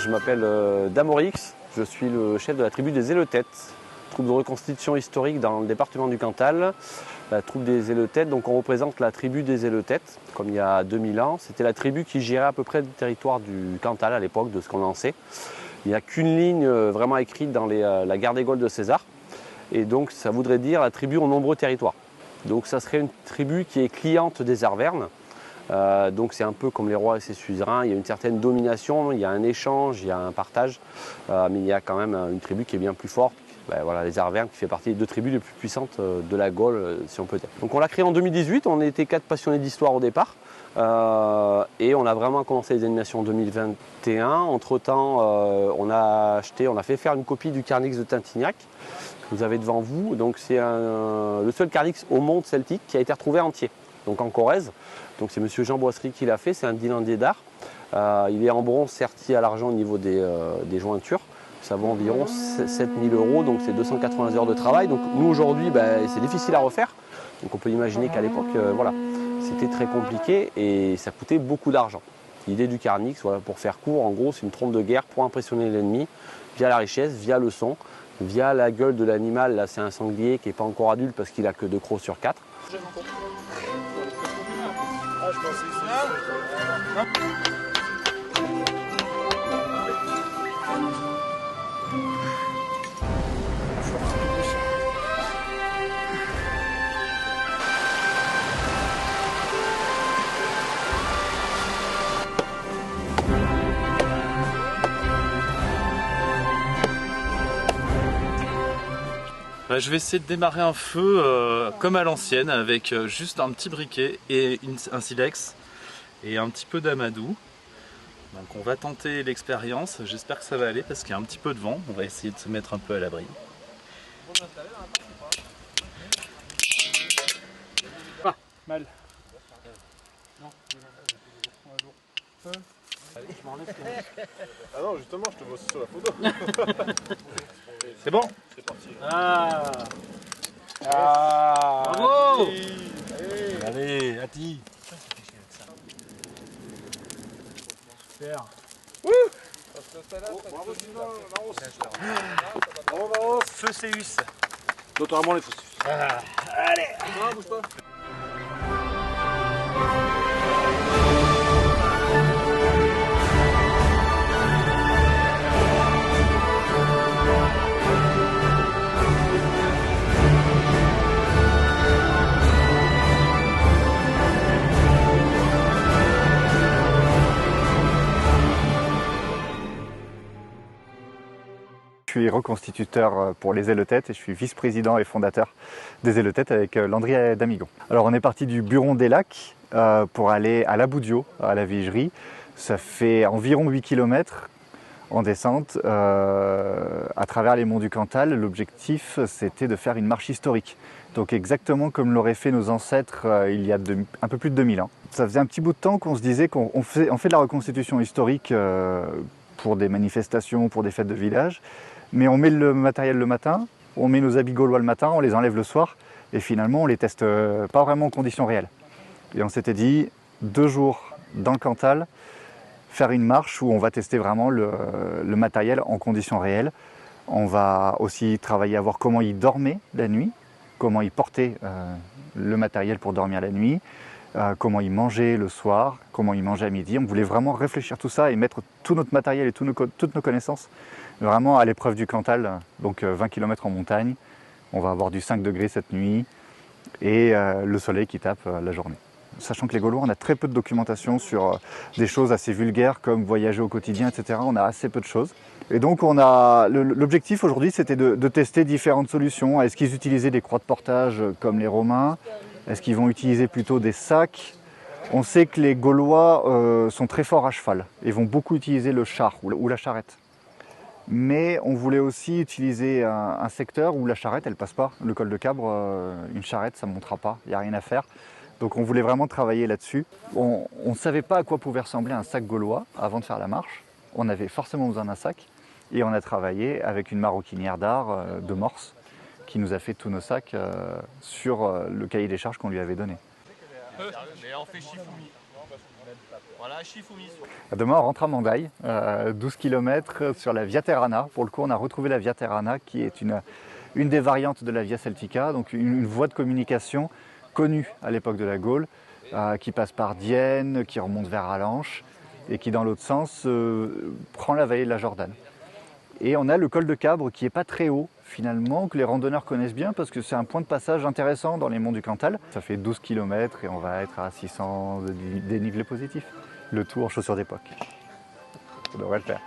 je m'appelle Damorix, je suis le chef de la tribu des Éleutètes, troupe de reconstitution historique dans le département du Cantal. La troupe des Éleutètes, donc on représente la tribu des Éleutètes, comme il y a 2000 ans. C'était la tribu qui gérait à peu près le territoire du Cantal à l'époque, de ce qu'on en sait. Il n'y a qu'une ligne vraiment écrite dans la guerre des Gaules de César. Et donc ça voudrait dire la tribu en nombreux territoires. Donc ça serait une tribu qui est cliente des Arvernes. Donc c'est un peu comme les rois et ses suzerains, il y a une certaine domination, il y a un échange, il y a un partage, mais il y a quand même une tribu qui est bien plus forte. Voilà, les Arvernes qui fait partie des 2 tribus les plus puissantes de la Gaule, si on peut dire. Donc on l'a créé en 2018, on était 4 passionnés d'histoire au départ, et on a vraiment commencé les animations en 2021. Entre-temps, on a fait faire une copie du Carnix de Tintignac, que vous avez devant vous. Donc c'est le seul Carnix au monde celtique qui a été retrouvé entier, donc en Corrèze. Donc c'est M. Jean Boisserie qui l'a fait, c'est un dilandier d'art. Il est en bronze serti à l'argent au niveau des jointures. Ça vaut environ 7 000 €, donc c'est 280 heures de travail. Donc nous aujourd'hui, c'est difficile à refaire. Donc on peut imaginer qu'à l'époque, voilà, c'était très compliqué et ça coûtait beaucoup d'argent. L'idée du Carnix, voilà, pour faire court, en gros, c'est une trompe de guerre pour impressionner l'ennemi via la richesse, via le son, via la gueule de l'animal. Là, c'est un sanglier qui n'est pas encore adulte parce qu'il n'a que 2 crocs sur 4. Je vais essayer de démarrer un feu comme à l'ancienne avec juste un petit briquet et un silex et un petit peu d'amadou. Donc on va tenter l'expérience, j'espère que ça va aller parce qu'il y a un petit peu de vent, on va essayer de se mettre un peu à l'abri. Ah, mal. Non, allez, je m'enlève. Ah non, justement, je te vois sur la photo. C'est bon? C'est parti. Ah, Bravo! allez, Ati. Super. Bravo, Feu Céus. notamment les fossus. Allez. Non, bouge pas. Je suis reconstituteur pour les Éleutètes et je suis vice-président et fondateur des Éleutètes avec Landry Damigon. Alors on est parti du Buron des Lacs pour aller à la Boudio, à la Vigerie. Ça fait environ 8 km en descente à travers les monts du Cantal. L'objectif c'était de faire une marche historique. Donc exactement comme l'auraient fait nos ancêtres il y a un peu plus de 2000 ans. Ça faisait un petit bout de temps qu'on se disait qu'on fait de la reconstitution historique pour des manifestations, pour des fêtes de village. Mais on met le matériel le matin, on met nos habits gaulois le matin, on les enlève le soir et finalement on les teste pas vraiment en conditions réelles. Et on s'était dit 2 jours dans le Cantal, faire une marche où on va tester vraiment le matériel en conditions réelles. On va aussi travailler à voir comment ils dormaient la nuit, comment ils portaient le matériel pour dormir la nuit, comment ils mangeaient le soir, comment ils mangeaient à midi. On voulait vraiment réfléchir tout ça et mettre tout notre matériel et toutes nos connaissances vraiment à l'épreuve du Cantal, donc 20 km en montagne. On va avoir du 5 degrés cette nuit et le soleil qui tape la journée. Sachant que les Gaulois, on a très peu de documentation sur des choses assez vulgaires comme voyager au quotidien, etc. On a assez peu de choses. Et donc l'objectif aujourd'hui, c'était de tester différentes solutions. Est-ce qu'ils utilisaient des croix de portage comme les Romains? Est-ce qu'ils vont utiliser plutôt des sacs? On sait que les Gaulois sont très forts à cheval et vont beaucoup utiliser le char ou la charrette. Mais on voulait aussi utiliser un secteur où la charrette, elle passe pas. Le col de Cabre, une charrette, ça ne montera pas, il n'y a rien à faire. Donc on voulait vraiment travailler là-dessus. On ne savait pas à quoi pouvait ressembler un sac gaulois avant de faire la marche. On avait forcément besoin d'un sac. Et on a travaillé avec une maroquinière d'art de Morse qui nous a fait tous nos sacs sur le cahier des charges qu'on lui avait donné. Mais on fait Shifumi. Voilà, Shifumi. Demain, on rentre à Mandaï, 12 km sur la Via Terrana. Pour le coup, on a retrouvé la Via Terrana, qui est une des variantes de la Via Celtica, donc une voie de communication connue à l'époque de la Gaule, qui passe par Dienne, qui remonte vers Alanche, et qui, dans l'autre sens, prend la vallée de la Jordane. Et on a le col de Cabre, qui n'est pas très haut, finalement, que les randonneurs connaissent bien, parce que c'est un point de passage intéressant dans les monts du Cantal. Ça fait 12 km et on va être à 600 de dénivelé positif. Le tout en chaussures d'époque. Ça devrait le faire.